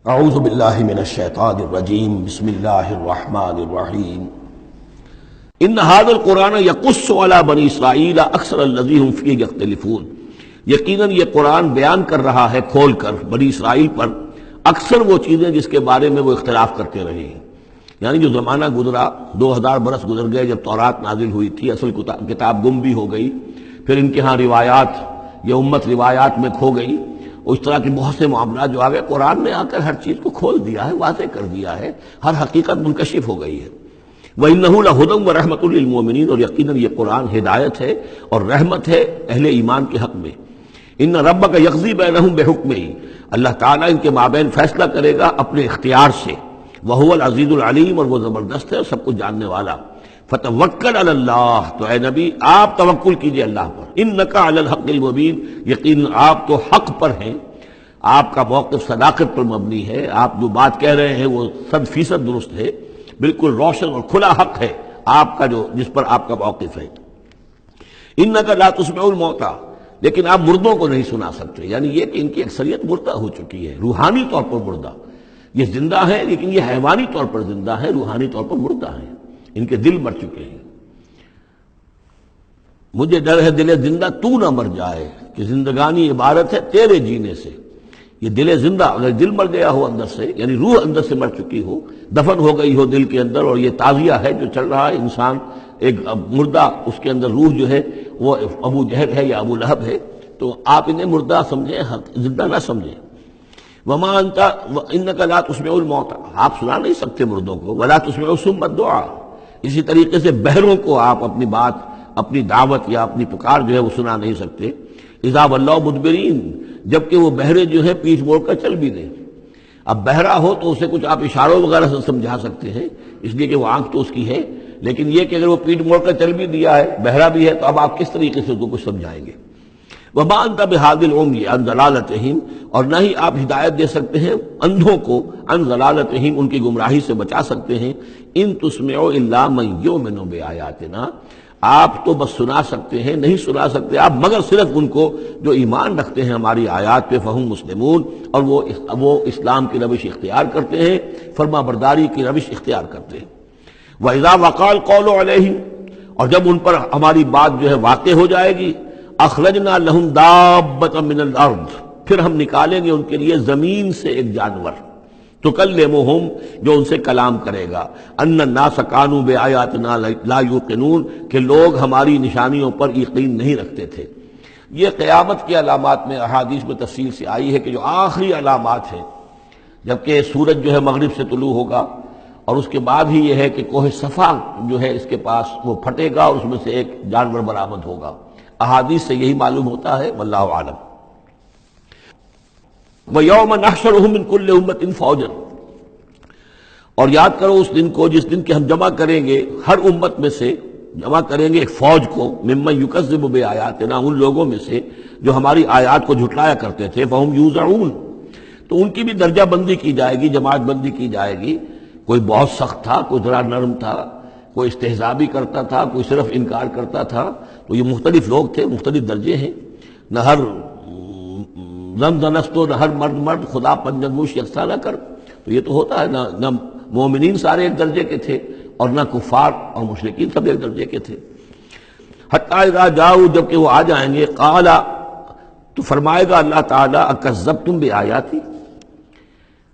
اعوذ باللہ من الشیطان الرجیم بسم اللہ الرحمن الرحیم ان هذا القرآن یقص علی بنی اسرائیل اکثر الذی هم فیہ یختلفون، یقیناً یہ قرآن بیان کر رہا ہے کھول کر بنی اسرائیل پر اکثر وہ چیزیں جس کے بارے میں وہ اختلاف کرتے رہے ہیں۔ یعنی جو زمانہ گزرا، 2000 برس گزر گئے جب تورات نازل ہوئی تھی، اصل کتاب گم بھی ہو گئی، پھر ان کے ہاں روایات، یہ امت روایات میں کھو گئی، اس طرح کے بہت سے معاملات جو آ گئے، قرآن نے آ کر ہر چیز کو کھول دیا ہے، واضح کر دیا ہے، ہر حقیقت منکشف ہو گئی ہے۔ وَإِنَّهُ لَهُدًى وَرَحْمَةٌ لِّلْمُؤْمِنِينَ، اور یقیناً یہ قرآن ہدایت ہے اور رحمت ہے اہل ایمان کے حق میں۔ ان ربک یقضی بینہم بحکمہ، اللہ تعالیٰ ان کے مابین فیصلہ کرے گا اپنے اختیار سے۔ وہو العزیز العلیم، اور وہ زبردست ہے اور سب کچھ جاننے والا۔ فتوکل علی اللہ، تو اے نبی آپ توکل کیجئے اللہ پر۔ انک علی الحق المبین، یقیناً آپ تو حق پر ہیں، آپ کا موقف صداقت پر مبنی ہے، آپ جو بات کہہ رہے ہیں وہ 100% درست ہے، بالکل روشن اور کھلا حق ہے آپ کا، جو جس پر آپ کا موقف ہے۔ انک لا تسمع الموتى، لیکن آپ مردوں کو نہیں سنا سکتے، یعنی یہ کہ ان کی اکثریت مردہ ہو چکی ہے، روحانی طور پر مردہ۔ یہ زندہ ہے لیکن یہ حیوانی طور پر زندہ ہے، روحانی طور پر مردہ ہے، ان کے دل مر چکے ہیں۔ مجھے ڈر ہے دل زندہ تو نہ مر جائے، کہ زندگانی عبارت ہے تیرے جینے سے۔ یہ دل زندہ اگر دل مر گیا ہو اندر سے، یعنی روح اندر سے مر چکی ہو، دفن ہو گئی ہو دل کے اندر، اور یہ تعزیہ ہے جو چل رہا ہے، انسان ایک مردہ، اس کے اندر روح جو ہے وہ ابو جہل ہے یا ابو لہب ہے، تو آپ انہیں مردہ سمجھیں، زندہ نہ سمجھیں۔ وما انت انک لا تسمع الموتى، آپ سنا نہیں سکتے مردوں کو، ولا تسمع الصم الدعاء، اسی طریقے سے بہروں کو آپ اپنی بات، اپنی دعوت یا اپنی پکار جو ہے وہ سنا نہیں سکتے۔ اذا ولوا مدبرین، جبکہ وہ بہرے جو ہے پیٹھ موڑ کر چل بھی دیں۔ اب بہرا ہو تو اسے کچھ آپ اشاروں وغیرہ سے سمجھا سکتے ہیں، اس لیے کہ وہ آنکھ تو اس کی ہے، لیکن یہ کہ اگر وہ پیٹھ موڑ کر چل بھی دیا ہے، بہرا بھی ہے، تو اب آپ کس طریقے سے اس کو کچھ سمجھائیں گے؟ وما انت بہادی العمی عن ضلالتہم، اور نہ ہی آپ ہدایت دے سکتے ہیں اندھوں کو، عن ضلالتہم، ان کی گمراہی سے بچا سکتے ہیں۔ ان تسمع الا من یؤمن بآیاتنا، آپ تو بس سنا سکتے ہیں، نہیں سنا سکتے آپ مگر صرف ان کو جو ایمان رکھتے ہیں ہماری آیات پہ، فہم مسلمون، اور وہ اسلام کی روش اختیار کرتے ہیں، فرما برداری کی روش اختیار کرتے ہیں۔ وَإِذَا وَقَعَ الْقَوْلُ عَلَيْهِمْ، اور جب ان پر ہماری بات جو ہے واقع ہو جائے گی، اخرجنا لہم دابۃ من الارض، پھر ہم نکالیں گے ان کے لیے زمین سے ایک جانور، تکلمہم، جو ان سے کلام کرے گا، ان الناس کانوا بآیاتنا لا یوقنون، کہ لوگ ہماری نشانیوں پر یقین نہیں رکھتے تھے۔ یہ قیامت کی علامات میں احادیث میں تفصیل سے آئی ہے کہ جو آخری علامات ہیں، جبکہ سورج جو ہے مغرب سے طلوع ہوگا، اور اس کے بعد ہی یہ ہے کہ کوہ صفا جو ہے اس کے پاس وہ پھٹے گا اور اس میں سے ایک جانور برآمد ہوگا۔ احادیث سے یہی معلوم ہوتا ہے، واللہ اعلم۔ وَيَوْمَ نَحْشُرُهُم مِّن كُلِّ أُمَّةٍ فَوْجًا، اور یاد کرو اس دن کو جس دن کہ ہم جمع کریں گے ہر امت میں سے، جمع کریں گے ایک فوج کو، ممن یکذب بآیاتنا، ان لوگوں میں سے جو ہماری آیات کو جھٹلایا کرتے تھے، فہم یوزعون، تو ان کی بھی درجہ بندی کی جائے گی، جماعت بندی کی جائے گی۔ کوئی بہت سخت تھا، کوئی ذرا نرم تھا، کوئی استہزاء بھی کرتا تھا، کوئی صرف انکار کرتا تھا، تو یہ مختلف لوگ تھے، مختلف درجے ہیں۔ نہ ہر زنستو، نہ ہر مرد خدا پنجنگوش یکساں نہ کر، تو یہ تو ہوتا ہے، نہ مومنین سارے ایک درجے کے تھے اور نہ کفار اور مشرکین سب ایک درجے کے تھے۔ حتی اذا جاؤ، جب کہ وہ آ جائیں گے، قالا، تو فرمائے گا اللہ تعالیٰ، اکذبتم بآیاتی،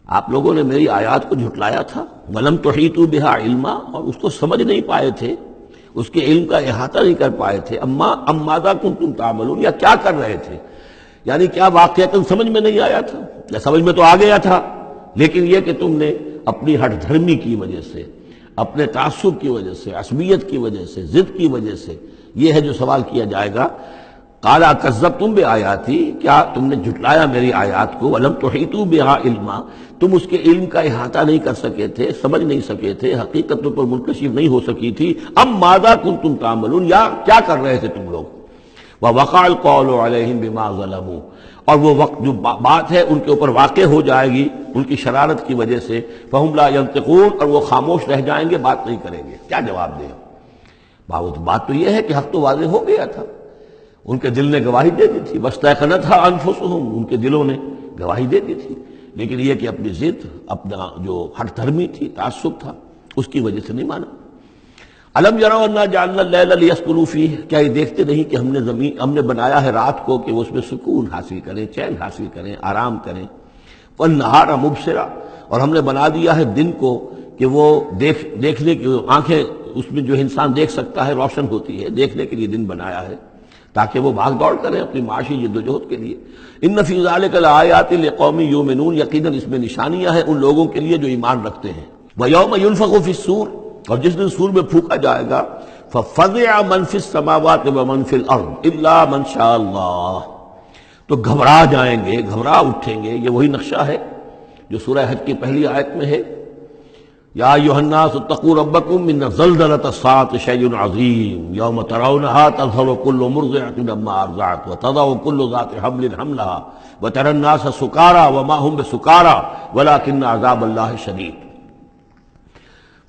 آپ لوگوں نے میری آیات کو جھٹلایا تھا، ولم تحیطوا بہا علما، اور اس کو سمجھ نہیں پائے تھے، اس کے علم کا احاطہ نہیں کر پائے تھے، ام ماذا کنتم تعملون، یا کیا کر رہے تھے، یعنی کیا واقعتاً سمجھ میں نہیں آیا تھا، یا سمجھ میں تو آ گیا تھا، لیکن یہ کہ تم نے اپنی ہٹ دھرمی کی وجہ سے، اپنے تعصب کی وجہ سے، عصبیت کی وجہ سے، ضد کی وجہ سے، یہ ہے جو سوال کیا جائے گا۔ قالا کذبتم بآیاتی، کیا تم نے جھٹلایا میری آیات کو، ولم تحیطوا بہا علما، تم اس کے علم کا احاطہ نہیں کر سکے تھے، سمجھ نہیں سکے تھے، حقیقت تم پر منکشف نہیں ہو سکی تھی۔ ام ماذا کنتم تعملون، یا کیا کر رہے تھے تم لوگ۔ وَوَقَعَ الْقَوْلُ عَلَيْهِمْ بِمَا ظَلَمُوا، اور وہ وقت جو بات ہے ان کے اوپر واقع ہو جائے گی ان کی شرارت کی وجہ سے، فَهُمْ لَا يَنطِقُونَ، اور وہ خاموش رہ جائیں گے، بات نہیں کریں گے، کیا جواب دیں؟ بات تو یہ ہے کہ حق تو واضح ہو گیا تھا، ان کے دل نے گواہی دے دی تھی، وَاسْتَيْقَنَتْهَا أَنفُسُهُمْ، ان کے دلوں نے گواہی دے دی تھی۔ لیکن یہ کہ اپنی ضد، اپنا جو ہٹ دھرمی تھی، تعصب تھا، اس کی وجہ سے نہیں مانا۔ الم یروا انا جعلنا اللیل لیسکنوا فیہ، کیا یہ دیکھتے نہیں کہ ہم نے بنایا ہے رات کو کہ وہ اس میں سکون حاصل کریں، چین حاصل کریں، آرام کریں، والنہار مبصرا، اور ہم نے بنا دیا ہے دن کو کہ وہ دیکھنے کی آنکھیں اس میں جو انسان دیکھ سکتا ہے روشن ہوتی ہے، دیکھنے کے لیے دن بنایا ہے تاکہ وہ بھاگ دوڑ کریں اپنی معاشی جدوجہد کے لیے۔ ان فی ذلک لآیات لقوم یؤمنون، یقیناً اس میں نشانیاں ہیں ان لوگوں کے لیے جو ایمان رکھتے ہیں۔ ویوم ینفخ فی الصور، اور جس دن سور میں پھونکا جائے گا، ففزع من فی السماوات ومن فی الارض الا من شاء اللہ، تو گھبرا جائیں گے، گھبرا اٹھیں گے۔ یہ وہی نقشہ ہے جو سورہ حج کی پہلی آیت میں ہے، یا ایھا الناس اتقوا ربکم ان زلزلۃ الساعۃ شیء عظیم یوم ترونھا تذہل کل مرضعۃ عما ارضعت وتضع کل ذات حمل حملها وتری الناس سکارى وما هم بسکارى ولکن عذاب اللہ شدید۔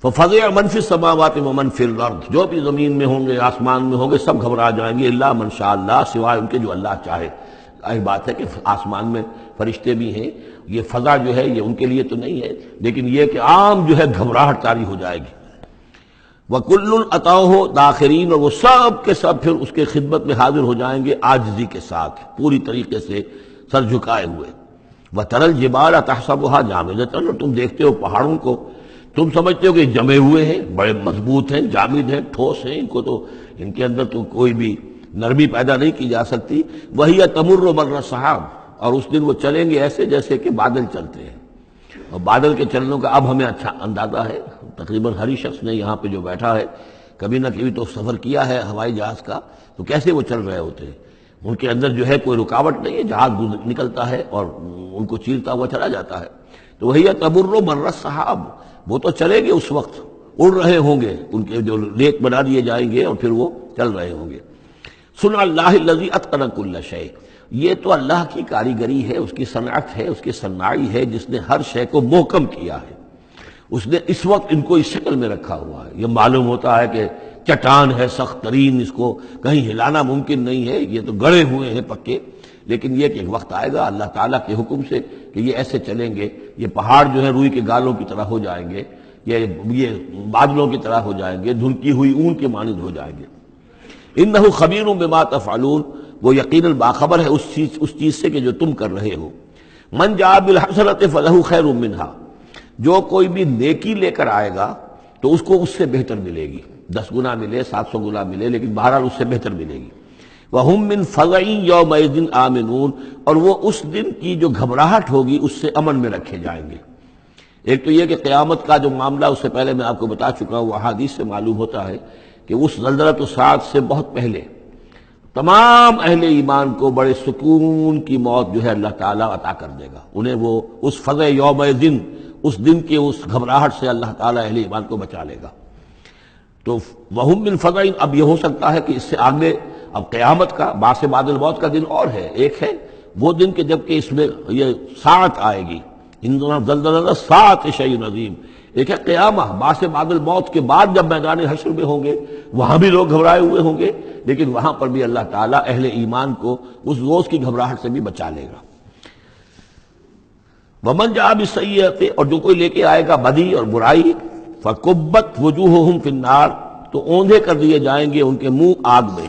ففزع من فی السماوات ومن فی الارض، جو بھی زمین میں ہوں گے، آسمان میں ہوں گے، سب گھبرا جائیں گے، الا من شاء اللہ، سوائے ان کے جو اللہ چاہے۔ ظاہر بات ہے کہ آسمان میں فرشتے بھی ہیں، یہ فضا جو ہے یہ ان کے لیے تو نہیں ہے، لیکن یہ کہ عام جو ہے گھبراہٹ طاری ہو جائے گی۔ وَكُلٌّ أَتَوْهُ دَاخِرِينَ، اور وہ سب کے سب پھر اس کے خدمت میں حاضر ہو جائیں گے عاجزی کے ساتھ، پوری طریقے سے سر جھکائے ہوئے۔ وَتَرَى الْجِبَالَ تَحْسَبُهَا جَامِدَةً، اور تم دیکھتے ہو پہاڑوں کو، تم سمجھتے ہو کہ جمے ہوئے ہیں، بڑے مضبوط ہیں، جامد ہیں، ٹھوس ہیں، ان کو تو ان کے اندر تو کوئی بھی نرمی پیدا نہیں کی جا سکتی۔ وَهِيَ تَمُرُّ مَرَّ السَّحَابِ، اور اس دن وہ چلیں گے ایسے جیسے کہ بادل چلتے ہیں، اور بادل کے چلنوں کا اب ہمیں اچھا اندازہ ہے۔ تقریباً ہر ہی شخص نے یہاں پہ جو بیٹھا ہے کبھی نہ کبھی تو سفر کیا ہے ہوائی جہاز کا، تو کیسے وہ چل رہے ہوتے ہیں، ان کے اندر جو ہے کوئی رکاوٹ نہیں ہے، جہاز نکلتا ہے اور ان کو چیرتا ہوا چلا جاتا ہے۔ تو وہی تمر مر السحاب، وہ تو چلیں گے اس وقت، اڑ رہے ہوں گے، ان کے جو ریک بنا دیے جائیں گے اور پھر وہ چل رہے ہوں گے۔ صنع اللہ الذی اتقن کل شیء، یہ تو اللہ کی کاریگری ہے، اس کی صنعت ہے، اس کی صنائی ہے، جس نے ہر شے کو محکم کیا ہے۔ اس نے اس وقت ان کو اس شکل میں رکھا ہوا ہے۔ یہ معلوم ہوتا ہے کہ چٹان ہے سخت ترین، اس کو کہیں ہلانا ممکن نہیں ہے، یہ تو گڑے ہوئے ہیں پکے، لیکن یہ کہ ایک وقت آئے گا اللہ تعالیٰ کے حکم سے کہ یہ ایسے چلیں گے، یہ پہاڑ جو ہے روئی کے گالوں کی طرح ہو جائیں گے، یہ بادلوں کی طرح ہو جائیں گے، دھلکی ہوئی اون کے مانند ہو جائیں گے۔ انہ خبیر بما تفعلون، وہ یقیناً باخبر ہے اس چیز سے کہ جو تم کر رہے ہو۔ من جاء بالحسنۃ فلہ خیر منہا، جو کوئی بھی نیکی لے کر آئے گا تو اس کو اس سے بہتر ملے گی، 10 گنا ملے، 700 گنا ملے، لیکن بہرحال اس سے بہتر ملے گی۔ وَهُم مِّن فَزَعٍ يَوْمَئِذٍ آمِنُونَ، اور وہ اس دن کی جو گھبراہٹ ہوگی اس سے امن میں رکھے جائیں گے۔ ایک تو یہ کہ قیامت کا جو معاملہ، اس سے پہلے میں آپ کو بتا چکا ہوں، وہ احادیث سے معلوم ہوتا ہے کہ اس زلزلۃ الساعۃ سے بہت پہلے تمام اہل ایمان کو بڑے سکون کی موت جو ہے اللہ تعالیٰ عطا کر دے گا، انہیں وہ اس فزع یومئذ، اس دن کے اس گھبراہٹ سے اللہ تعالیٰ اہل ایمان کو بچا لے گا۔ تو وَهُم مِّن فَزَعٍ، اب یہ ہو سکتا ہے کہ اس سے آگے اب قیامت کا بعث بعد الموت کا دن اور ہے، ایک ہے وہ دن کہ جب کہ اس میں یہ ساعت آئے گی، اِنَّ زَلْزَلَةَ السَّاعَةِ شَیْءٌ عَظِیمٌ، ایک ہے قیامہ، بعث بعد الموت کے بعد جب میدان حشر میں ہوں گے، وہاں بھی لوگ گھبرائے ہوئے ہوں گے، لیکن وہاں پر بھی اللہ تعالیٰ اہل ایمان کو اس روز کی گھبراہٹ سے بھی بچا لے گا۔ وَمَنْ جَاءَ بِالسَّیِّئَةِ، اور جو کوئی لے کے آئے گا بدی اور برائی، فَكُبَّتْ وُجُوهُهُمْ فِي النَّارِ، تو اوندھے کر دیے جائیں گے ان کے منہ آگ میں۔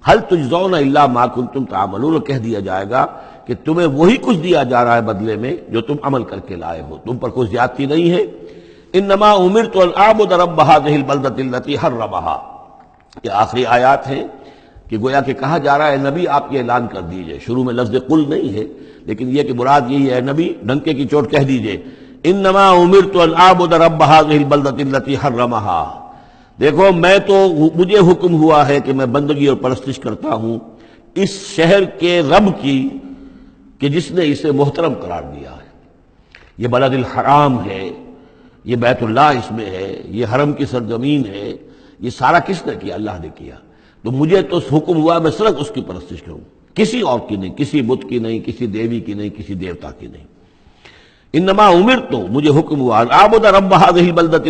هَلْ تُجْزَوْنَ إِلَّا مَا كُنتُمْ تَعْمَلُونَ، کہہ دیا جائے گا کہ تمہیں وہی کچھ دیا جا رہا ہے بدلے میں جو تم عمل کر کے لائے ہو، تم پر کوئی زیادتی نہیں ہے۔ انما امرت ان اعبد رب هذه البلدة التي حرمها، یہ آخری آیات ہیں کہ گویا کہ کہا جا رہا ہے نبی آپ یہ اعلان کر دیجئے، شروع میں لفظ قل نہیں ہے لیکن یہ کہ مراد یہی ہے نبی ڈنکے کی چوٹ کہہ دیجئے، انما امرت ان اعبد رب هذه البلدة التي حرمها، دیکھو میں تو مجھے حکم ہوا ہے کہ میں بندگی اور پرستش کرتا ہوں اس شہر کے رب کی کہ جس نے اسے محترم قرار دیا ہے۔ یہ بلد الحرام ہے، یہ بیت اللہ اس میں ہے، یہ حرم کی سرزمین ہے، یہ سارا کس نے کیا؟ اللہ نے کیا۔ تو مجھے تو حکم ہوا میں صرف اس کی پرستش کروں، کسی اور کی نہیں، کسی بت کی نہیں، کسی دیوی کی نہیں، کسی دیوتا کی نہیں۔ انما امرت، مجھے حکم ہوا اعبد رب هذه البلدة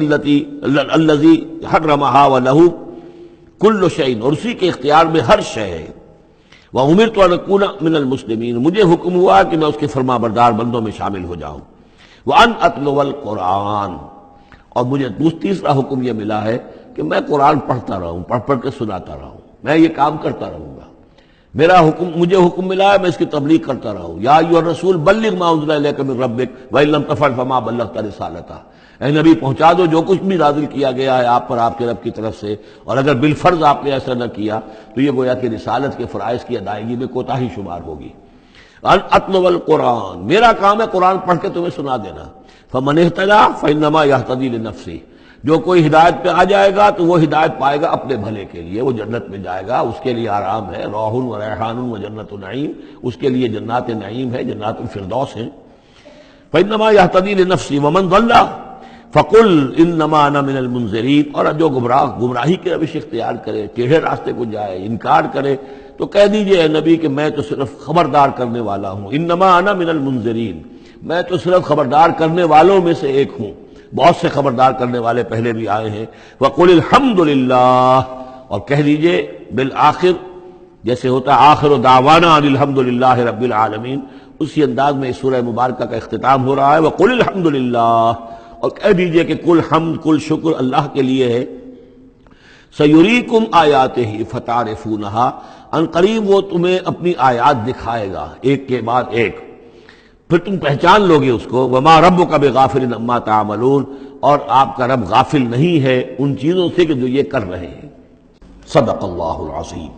الذي حرمها وله كل شيء، اور اسی کے اختیار میں ہر شے ہے۔ وَأُمِرْتُ أَنْ أَكُونَ مِنَ الْمُسْلِمِينَ، مجھے حکم ہوا کہ میں اس کے فرما بردار بندوں میں شامل ہو جاؤں. وَأَنْ أَتْلُوَ الْقُرْآنَ، اور مجھے تیسرا حکم یہ ملا ہے کہ میں قرآن پڑھتا رہوں، پڑھ پڑھ کے سناتا رہوں، میں یہ کام کرتا رہوں گا. مجھے حکم ملا ہے میں اس کی تبلیغ کرتا رہوں. یا ایھا الرسول بلغ ما انزل الیک من ربک وان لم تفعل فما بلغت رسالتہ، اے نبی پہنچا دو جو کچھ بھی نازل کیا گیا ہے آپ پر آپ کے رب کی طرف سے، اور اگر بالفرض آپ نے ایسا نہ کیا تو یہ گویا کہ رسالت کے فرائض کی ادائیگی میں کوتاہی شمار ہوگی. ان اتلو القرآن، میرا کام ہے قرآن پڑھ کے تمہیں سنا دینا. فمن اہتدی فانما یہتدی لنفسہ، جو کوئی ہدایت پہ آ جائے گا تو وہ ہدایت پائے گا اپنے بھلے کے لیے، وہ جنت میں جائے گا، اس کے لیے آرام ہے، روح و ریحان و جنت نعیم، اس کے لیے جنات نعیم ہے، جنات الفردوس ہیں. فانما یہتدی لنفسہ ومن ضل فقل انما انا من المنذرین، اور جو گمراہی کی روش اختیار کرے، ٹیڑھے راستے کو جائے، انکار کرے، تو کہہ دیجئے اے نبی کہ میں تو صرف خبردار کرنے والا ہوں. انما انا من المنذرین، میں تو صرف خبردار کرنے والوں میں سے ایک ہوں، بہت سے خبردار کرنے والے پہلے بھی آئے ہیں. وقل الحمدللہ، اور کہہ دیجئے بالآخر، جیسے ہوتا ہے آخر دعوانا ان الحمدللہ رب العالمین، اسی انداز میں اس سورہ مبارکہ کا اختتام ہو رہا ہے. وقل الحمدللہ، اور کہہ دیجئے کہ کل حمد کل شکر اللہ کے لیے ہے. سیریکم آیاتہ فتعرفونہا، ان قریب وہ تمہیں اپنی آیات دکھائے گا ایک کے بعد ایک، پھر تم پہچان لوگے اس کو. وما ربک بغافل عما تعملون، اور آپ کا رب غافل نہیں ہے ان چیزوں سے کہ جو یہ کر رہے ہیں. صدق اللہ العظیم.